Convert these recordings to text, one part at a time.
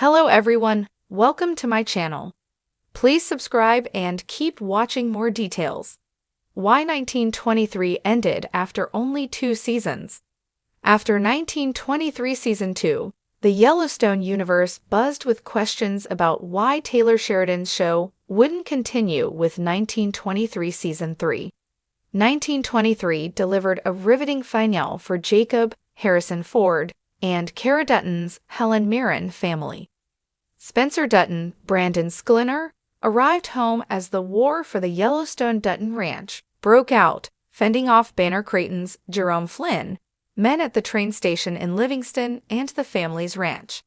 Hello everyone, welcome to my channel. Please subscribe and keep watching more details. Why 1923 ended after only 2 seasons? After 1923 Season 2, the Yellowstone universe buzzed with questions about why Taylor Sheridan's show wouldn't continue with 1923 Season 3. 1923 delivered a riveting finale for Jacob, Harrison Ford, and Cara Dutton's Helen Mirren family. Spencer Dutton, Brandon Sklenar, arrived home as the war for the Yellowstone Dutton Ranch broke out, fending off Banner Creighton's Jerome Flynn, men at the train station in Livingston and the family's ranch.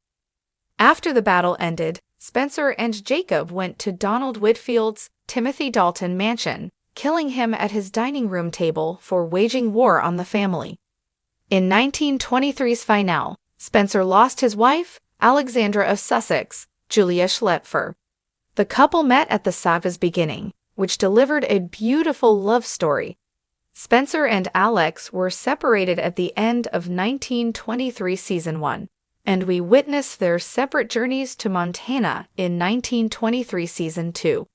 After the battle ended, Spencer and Jacob went to Donald Whitfield's Timothy Dalton mansion, killing him at his dining room table for waging war on the family. In 1923's finale, Spencer lost his wife, Alexandra of Sussex, Julia Schlepfer. The couple met at the saga's beginning, which delivered a beautiful love story. Spencer and Alex were separated at the end of 1923 Season 1, and we witnessed their separate journeys to Montana in 1923 Season 2.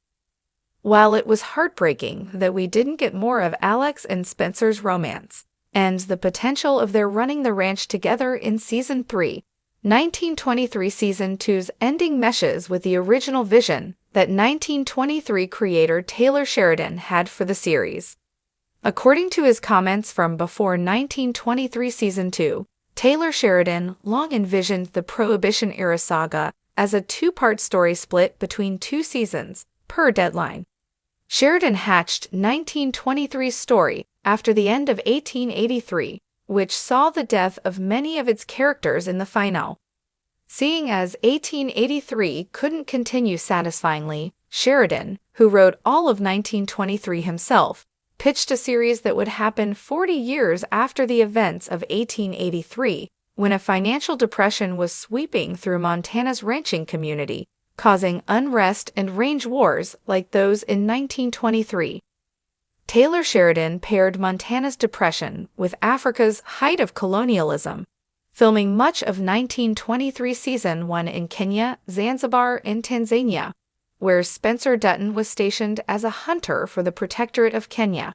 While it was heartbreaking that we didn't get more of Alex and Spencer's romance, and the potential of their running the ranch together in Season 3, 1923 Season 2's ending meshes with the original vision that 1923 creator Taylor Sheridan had for the series. According to his comments from before 1923 Season 2, Taylor Sheridan long envisioned the Prohibition-era saga as a 2-part story split between 2 seasons, per deadline. Sheridan hatched 1923's story after the end of 1883, which saw the death of many of its characters in the finale. Seeing as 1883 couldn't continue satisfyingly, Sheridan, who wrote all of 1923 himself, pitched a series that would happen 40 years after the events of 1883, when a financial depression was sweeping through Montana's ranching community, causing unrest and range wars like those in 1923. Taylor Sheridan paired Montana's depression with Africa's height of colonialism, filming much of 1923 Season 1 in Kenya, Zanzibar, and Tanzania, where Spencer Dutton was stationed as a hunter for the Protectorate of Kenya.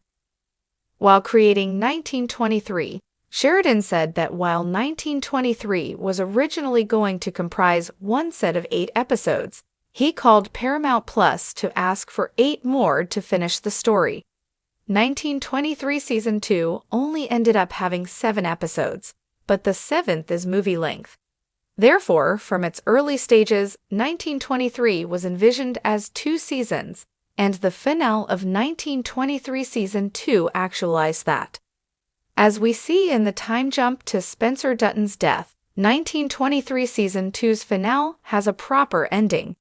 While creating 1923, Sheridan said that while 1923 was originally going to comprise one set of 8 episodes, he called Paramount Plus to ask for 8 more to finish the story. 1923 Season 2 only ended up having 7 episodes, but the 7th is movie length. Therefore, from its early stages, 1923 was envisioned as 2 seasons, and the finale of 1923 Season 2 actualized that. As we see in the time jump to Spencer Dutton's death, 1923 Season 2's finale has a proper ending.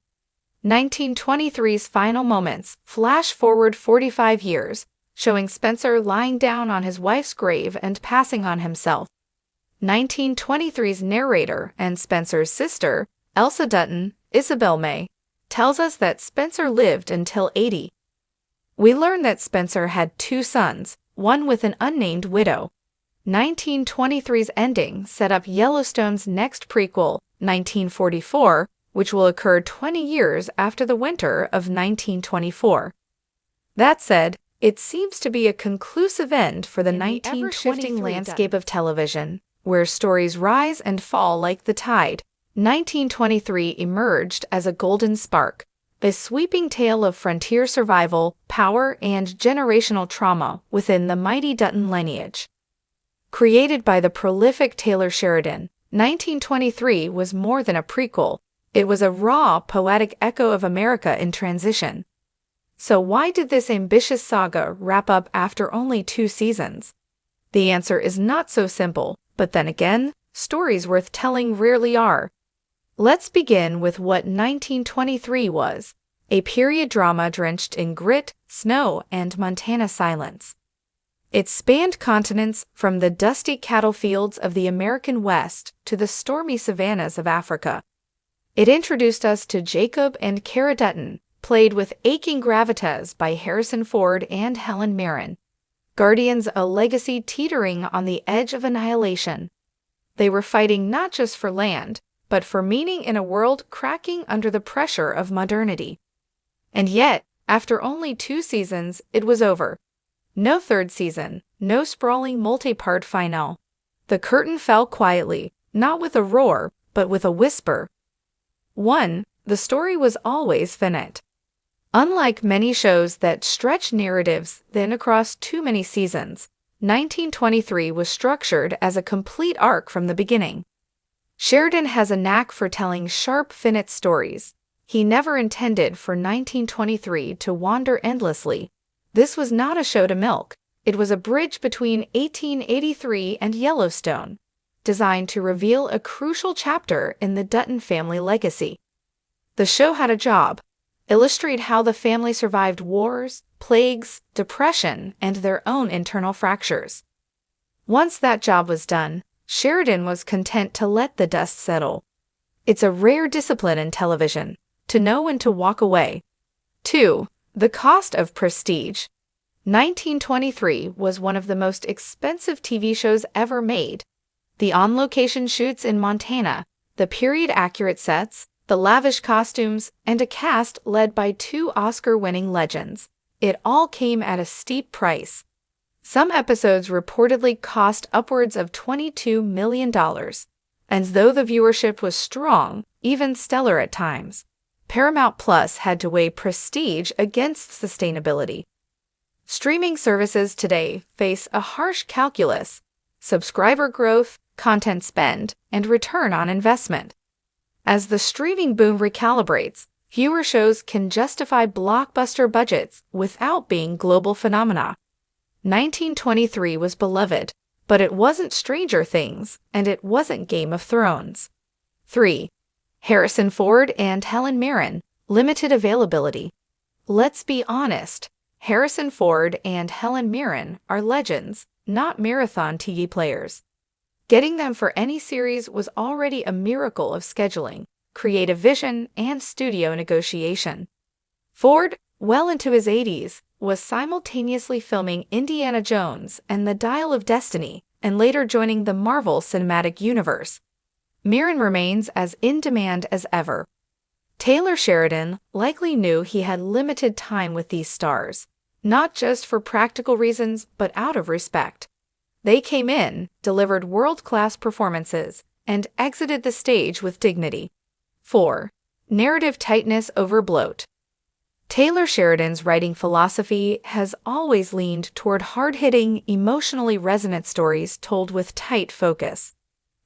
1923's final moments flash forward 45 years, showing Spencer lying down on his wife's grave and passing on himself. 1923's narrator and Spencer's sister, Elsa Dutton, Isabel May, tells us that Spencer lived until 80. We learn that Spencer had 2 sons, one with an unnamed widow. 1923's ending set up Yellowstone's next prequel, 1944, which will occur 20 years after the winter of 1924. That said, it seems to be a conclusive end for the 1923 landscape of television, where stories rise and fall like the tide. 1923 emerged as a golden spark, a sweeping tale of frontier survival, power, and generational trauma within the mighty Dutton lineage. Created by the prolific Taylor Sheridan, 1923 was more than a prequel. It was a raw, poetic echo of America in transition. So why did this ambitious saga wrap up after only 2 seasons? The answer is not so simple, but then again, stories worth telling rarely are. Let's begin with what 1923 was, a period drama drenched in grit, snow, and Montana silence. It spanned continents from the dusty cattle fields of the American West to the stormy savannas of Africa. It introduced us to Jacob and Cara Dutton, played with aching gravitas by Harrison Ford and Helen Mirren. Guardians, a legacy teetering on the edge of annihilation. They were fighting not just for land, but for meaning in a world cracking under the pressure of modernity. And yet, after only 2 seasons, it was over. No third season, no sprawling multi-part finale. The curtain fell quietly, not with a roar, but with a whisper. 1. The story was always finite. Unlike many shows that stretch narratives thin across too many seasons, 1923 was structured as a complete arc from the beginning. Sheridan has a knack for telling sharp, finite stories. He never intended for 1923 to wander endlessly. This was not a show to milk. It was a bridge between 1883 and Yellowstone, designed to reveal a crucial chapter in the Dutton family legacy. The show had a job: illustrate how the family survived wars, plagues, depression, and their own internal fractures. Once that job was done, Sheridan was content to let the dust settle. It's a rare discipline in television, to know when to walk away. 2. The cost of prestige. 1923 was one of the most expensive TV shows ever made. The on-location shoots in Montana, the period-accurate sets, the lavish costumes, and a cast led by 2 Oscar-winning legends. It all came at a steep price. Some episodes reportedly cost upwards of $22 million. And though the viewership was strong, even stellar at times, Paramount Plus had to weigh prestige against sustainability. Streaming services today face a harsh calculus: subscriber growth, content spend, and return on investment. As the streaming boom recalibrates, fewer shows can justify blockbuster budgets without being global phenomena. 1923 was beloved, but it wasn't Stranger Things, and it wasn't Game of Thrones. 3. Harrison Ford and Helen Mirren, limited availability. Let's be honest, Harrison Ford and Helen Mirren are legends, not marathon TV players. Getting them for any series was already a miracle of scheduling, creative vision, and studio negotiation. Ford, well into his 80s, was simultaneously filming Indiana Jones and The Dial of Destiny, and later joining the Marvel Cinematic Universe. Mirren remains as in demand as ever. Taylor Sheridan likely knew he had limited time with these stars, not just for practical reasons, but out of respect. They came in, delivered world-class performances, and exited the stage with dignity. 4. Narrative tightness over bloat. Taylor Sheridan's writing philosophy has always leaned toward hard-hitting, emotionally resonant stories told with tight focus.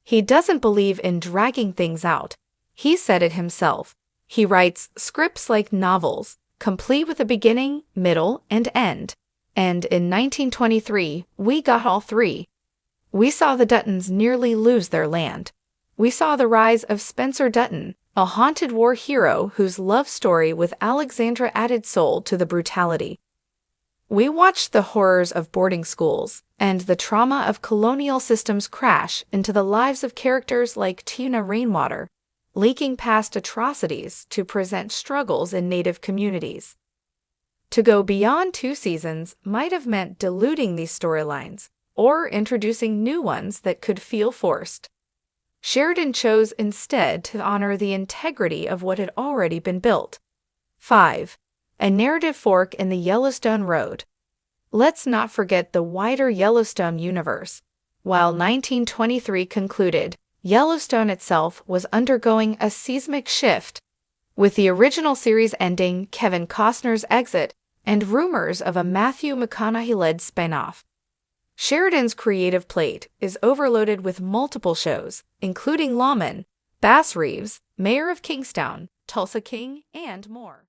He doesn't believe in dragging things out. He said it himself. He writes scripts like novels, complete with a beginning, middle, and end. And in 1923, we got all 3. We saw the Duttons nearly lose their land. We saw the rise of Spencer Dutton, a haunted war hero whose love story with Alexandra added soul to the brutality. We watched the horrors of boarding schools and the trauma of colonial systems crash into the lives of characters like Tina Rainwater, leaking past atrocities to present struggles in Native communities. To go beyond 2 seasons might have meant diluting these storylines or introducing new ones that could feel forced. Sheridan chose instead to honor the integrity of what had already been built. 5. A narrative fork in the Yellowstone road. Let's not forget the wider Yellowstone universe. While 1923 concluded, Yellowstone itself was undergoing a seismic shift. With the original series ending, Kevin Costner's exit, and rumors of a Matthew McConaughey-led spin-off. Sheridan's creative plate is overloaded with multiple shows, including Lawman, Bass Reeves, Mayor of Kingstown, Tulsa King, and more.